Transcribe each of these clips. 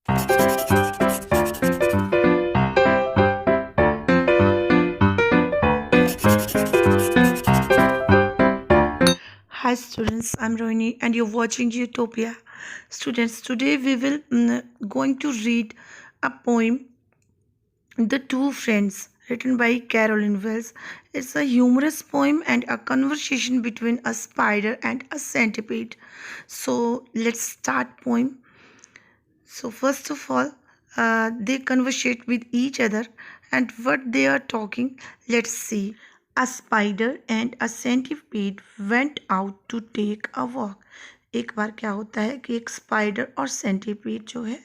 Hi students, I'm Rohini and you're watching Utopia. Students, today we will going to read a poem, The Two Friends, written by Carolyn Wells. It's a humorous poem and a conversation between a spider and a centipede. So let's start poem. So first of all, they conversate with each other and what they are talking. Let's see. A spider and a centipede went out to take a walk. एक बार क्या होता है कि एक spider और centipede जो है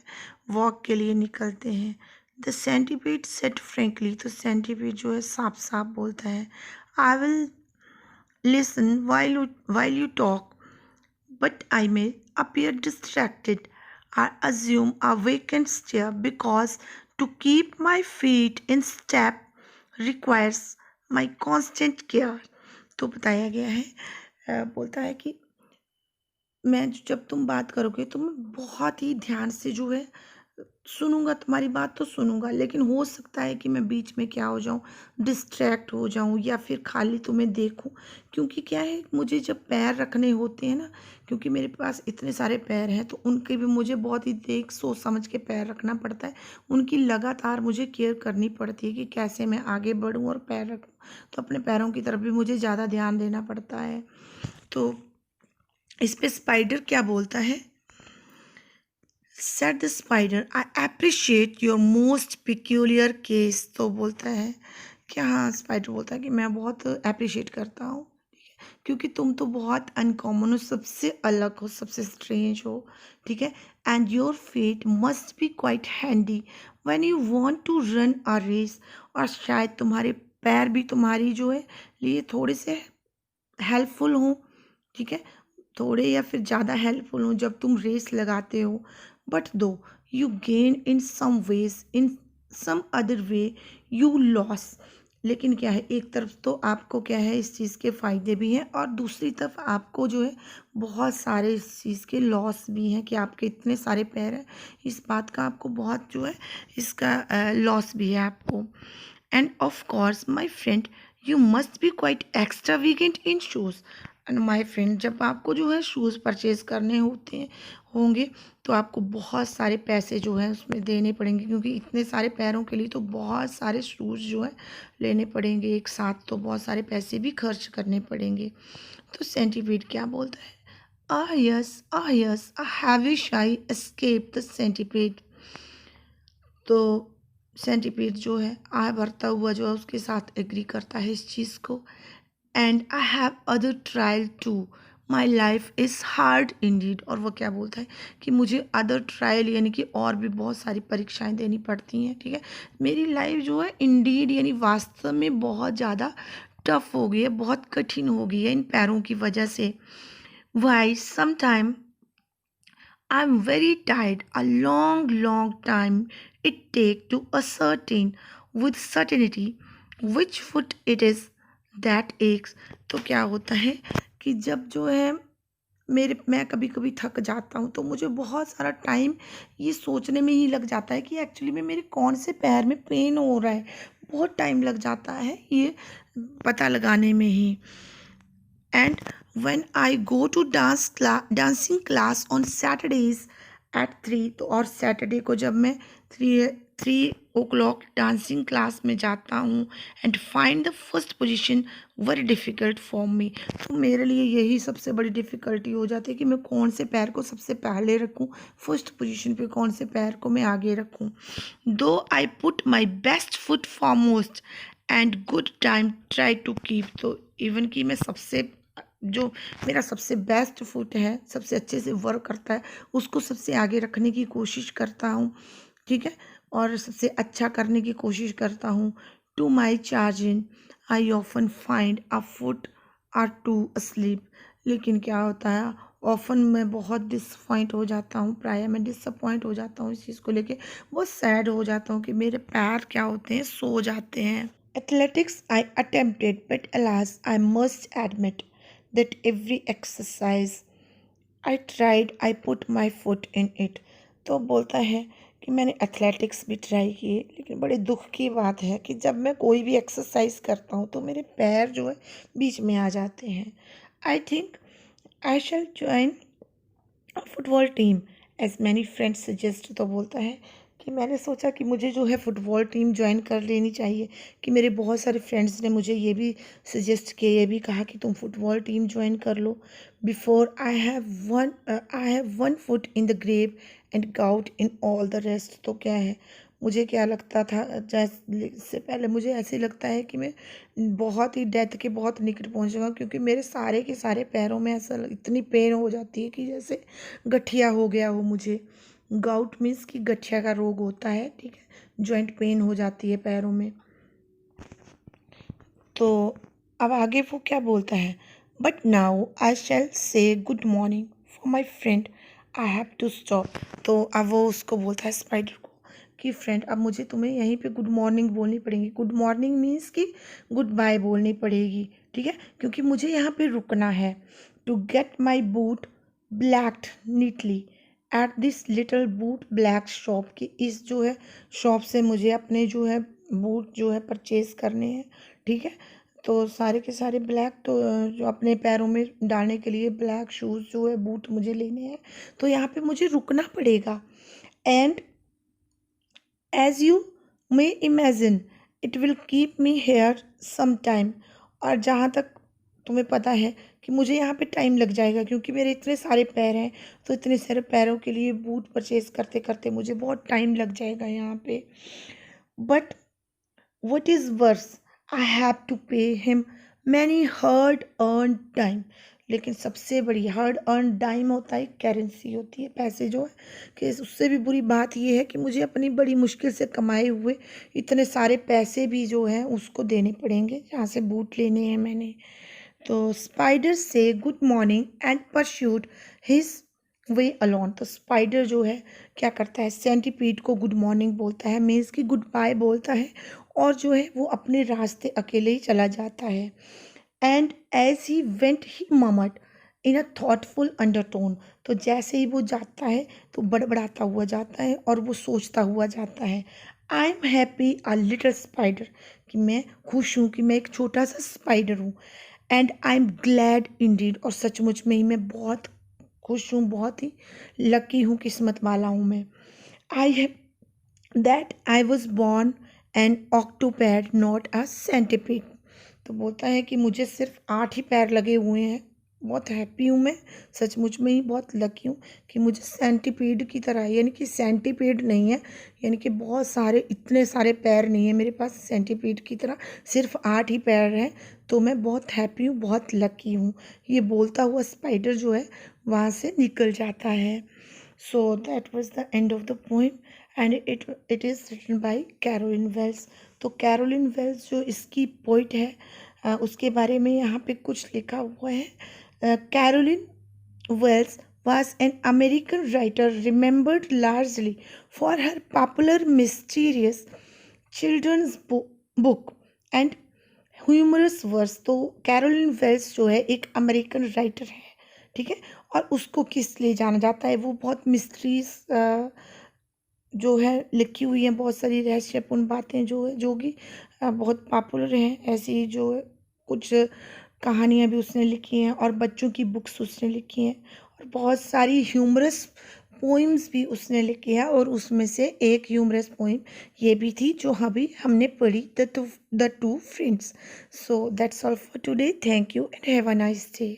walk के लिए निकलते हैं. द सेंटीपीड सेड फ्रेंकली, तो सेंटीपीड जो है साफ साफ बोलता है, I will listen while you talk, but I may appear distracted. I assume a vacant stare because to keep my feet in step requires my constant care. तो बताया गया है, बोलता है कि मैं जब तुम बात करोगे तो मैं बहुत ही ध्यान से जो है सुनूंगा, तुम्हारी बात तो सुनूंगा, लेकिन हो सकता है कि मैं बीच में क्या हो जाऊं, डिस्ट्रैक्ट हो जाऊं या फिर खाली तुम्हें देखूं. क्योंकि क्या है, मुझे जब पैर रखने होते हैं ना, क्योंकि मेरे पास इतने सारे पैर हैं तो उनके भी मुझे बहुत ही देख सोच समझ के पैर रखना पड़ता है. उनकी लगातार मुझे केयर करनी पड़ती है कि कैसे मैं आगे बढ़ूँ और पैर रखूँ. तो अपने पैरों की तरफ भी मुझे ज़्यादा ध्यान देना पड़ता है. तो इस पे स्पाइडर क्या बोलता है, set the spider, I appreciate your most peculiar case. तो बोलता है कि हाँ, स्पाइडर बोलता है कि मैं बहुत अप्रिशिएट करता हूँ क्योंकि तुम तो बहुत अनकॉमन हो, सबसे अलग हो, सबसे स्ट्रेंज हो. ठीक है. And your feet must be quite handy when you want to run a race. और शायद तुम्हारे पैर भी तुम्हारी जो है लिए थोड़े से हेल्पफुल हों. ठीक है, थोड़े या फिर ज़्यादा हेल्पफुल हों जब तुम रेस लगाते हो. But though you gain in some ways, in some other way you loss. लेकिन क्या है, एक तरफ तो आपको क्या है इस चीज़ के फ़ायदे भी हैं और दूसरी तरफ आपको जो है बहुत सारे इस चीज़ के लॉस भी हैं कि आपके इतने सारे पैर हैं. इस बात का आपको बहुत जो है इसका लॉस भी है आपको. End of course my friend, you must be quite extravagant in shoes. And my friend, जब आपको जो है शूज़ परचेज़ करने होते हैं होंगे तो आपको बहुत सारे पैसे जो हैं उसमें देने पड़ेंगे, क्योंकि इतने सारे पैरों के लिए तो बहुत सारे शूज़ जो है लेने पड़ेंगे एक साथ, तो बहुत सारे पैसे भी खर्च करने पड़ेंगे. तो सेंटीपीड क्या बोलता है, ah yes, a heavy sigh escaped the centipede. तो सेंटीपीड जो है आह भरता हुआ जो है उसके साथ एग्री करता है इस चीज़ को. And I have other trial too, my life is hard indeed. और वो क्या बोलता है कि मुझे अदर ट्रायल यानी कि और भी बहुत सारी परीक्षाएं देनी पड़ती हैं. ठीक है, मेरी लाइफ जो है इंडीड यानी वास्तव में बहुत ज़्यादा टफ हो गई है, बहुत कठिन हो गई है इन पैरों की वजह से. Why some time I'm very tired. A long, long time it take to ascertain with certainty which foot it is that aches. तो क्या होता है कि जब जो है मैं कभी कभी थक जाता हूँ तो मुझे बहुत सारा टाइम ये सोचने में ही लग जाता है कि एक्चुअली में मेरे कौन से पैर में पेन हो रहा है. बहुत टाइम लग जाता है ये पता लगाने में ही. And when I go to dancing class on Saturdays at 3, तो और सैटरडे को जब मैं 3 o'clock डांसिंग क्लास में जाता हूँ and find the first position very difficult for me. तो मेरे लिए यही सबसे बड़ी डिफ़िकल्टी हो जाती है कि मैं कौन से पैर को सबसे पहले रखूँ, फर्स्ट पोजीशन पे कौन से पैर को मैं आगे रखूँ. Though I put my best foot foremost and good time try to keep. तो इवन कि मैं सबसे जो मेरा सबसे बेस्ट फुट है, सबसे अच्छे से वर्क करता है, उसको सबसे आगे रखने की कोशिश करता हूँ. ठीक है, और सबसे अच्छा करने की कोशिश करता हूँ. टू माई चार्जिंग I often find a foot or two asleep. लेकिन क्या होता है, ऑफन मैं बहुत डिसपॉइंट हो जाता हूँ, प्राय मैं डिसअपॉइंट हो जाता हूँ इस चीज़ को लेके, बहुत सैड हो जाता हूँ कि मेरे पैर क्या होते हैं, सो जाते हैं. Athletics I attempted but alas I must admit that every exercise I tried I put my foot in it. तो बोलता है कि मैंने एथलेटिक्स भी ट्राई किए, लेकिन बड़े दुख की बात है कि जब मैं कोई भी एक्सरसाइज करता हूँ तो मेरे पैर जो है बीच में आ जाते हैं। I think I shall join football team as many friends suggest. तो बोलता है कि मैंने सोचा कि मुझे जो है फुटबॉल टीम ज्वाइन कर लेनी चाहिए, कि मेरे बहुत सारे फ्रेंड्स ने मुझे ये भी सजेस्ट किया, ये भी कहा कि तुम फुटबॉल टीम ज्वाइन कर लो। Before I have one foot in the grave and gout in all the rest. तो क्या है, मुझे क्या लगता था, जैसे पहले मुझे ऐसे लगता है कि मैं बहुत ही डेथ के बहुत निकट पहुंच जाऊंगा, क्योंकि मेरे सारे के सारे पैरों में ऐसा इतनी पेन हो जाती है कि जैसे गठिया हो गया हो मुझे। गाउट मीन्स कि गठिया का रोग होता है, ठीक है, जॉइंट पेन हो जाती है पैरों में। तो अब आगे वो क्या बोलता है, but now I shall say good morning for my friend, I have to stop. तो अब वो उसको बोलता है स्पाइडर को कि फ्रेंड, अब मुझे तुम्हें यहीं पे गुड मॉर्निंग बोलनी पड़ेगी। गुड मॉर्निंग मीन्स कि गुड बाय बोलनी पड़ेगी, ठीक है, क्योंकि मुझे यहाँ पे रुकना है। To get my boot blacked neatly at this little boot black shop, की इस जो है शॉप से मुझे अपने जो है बूट जो है परचेज करने हैं, ठीक है। तो सारे के सारे ब्लैक, तो जो अपने पैरों में डालने के लिए ब्लैक शूज़ जो है बूट मुझे लेने हैं, तो यहाँ पे मुझे रुकना पड़ेगा। And as you may imagine it will keep me here some time. और जहाँ तक तुम्हें पता है कि मुझे यहाँ पे टाइम लग जाएगा, क्योंकि मेरे इतने सारे पैर हैं, तो इतने सारे पैरों के लिए बूट परचेज करते करते मुझे बहुत टाइम लग जाएगा यहाँ पे। But what is worse, I have to pay him many hard earned time। लेकिन सबसे बड़ी हार्ड अर्न टाइम होता है, करेंसी होती है, पैसे जो है, कि उससे भी बुरी बात ये है कि मुझे अपनी बड़ी मुश्किल से कमाए हुए इतने सारे पैसे भी जो हैं उसको देने पड़ेंगे, जहाँ से बूट लेने हैं मैंने। तो spider said good morning and pursued his way alone. तो स्पाइडर जो है क्या करता है, सेंटीपीड को गुड मॉर्निंग बोलता है, मीन्स की गुड बाय बोलता है, और जो है वो अपने रास्ते अकेले ही चला जाता है। And as he went he mummed in a thoughtful undertone. तो जैसे ही वो जाता है तो बड़बड़ाता हुआ जाता है और वो सोचता हुआ जाता है, I am happy a little spider, कि मैं खुश हूँ, कि मैं एक छोटा सा स्पाइडर हूँ। And I am glad Indeed, और सचमुच में ही मैं बहुत खुश हूँ, बहुत ही लकी हूँ, किस्मत वाला हूँ मैं। I have that I was born an octopod not a centipede. तो बोलता है कि मुझे सिर्फ 8 ही पैर लगे हुए हैं, बहुत हैप्पी हूँ मैं, सचमुच में ही बहुत लकी हूँ कि मुझे सेंटिपीड की तरह, यानी कि सेंटिपीड नहीं है, यानी कि बहुत सारे इतने सारे पैर नहीं है मेरे पास सेंटिपीड की तरह, सिर्फ 8 ही पैर हैं। तो मैं बहुत हैप्पी हूँ, बहुत लकी हूँ। ये बोलता हुआ स्पाइडर जो है वहाँ से निकल जाता है। So that was the end of the poem and it is written by Carolyn Wells. तो कैरोलिन वेल्स जो इसकी पोइट है, उसके बारे में यहाँ पे कुछ लिखा हुआ है। Carolyn Wells was an American writer remembered largely for her popular mysterious children's book and humorous verse. तो कैरोलिन वेल्स जो है एक अमेरिकन राइटर है, ठीक है, और उसको किस लिए जाना जाता है, वो बहुत मिस्ट्रीज जो है लिखी हुई हैं, बहुत सारी रहस्यपूर्ण बातें जो है, जो कि बहुत पॉपुलर हैं, ऐसी जो कुछ कहानियाँ भी उसने लिखी हैं, और बच्चों की बुक्स उसने लिखी हैं, और बहुत सारी ह्यूमरस पोइम्स भी उसने लिखी है, और उसमें से एक ह्यूमरस पोइम ये भी थी जो अभी हमने पढ़ी, the two friends. So that's all for today, thank you and have a nice day.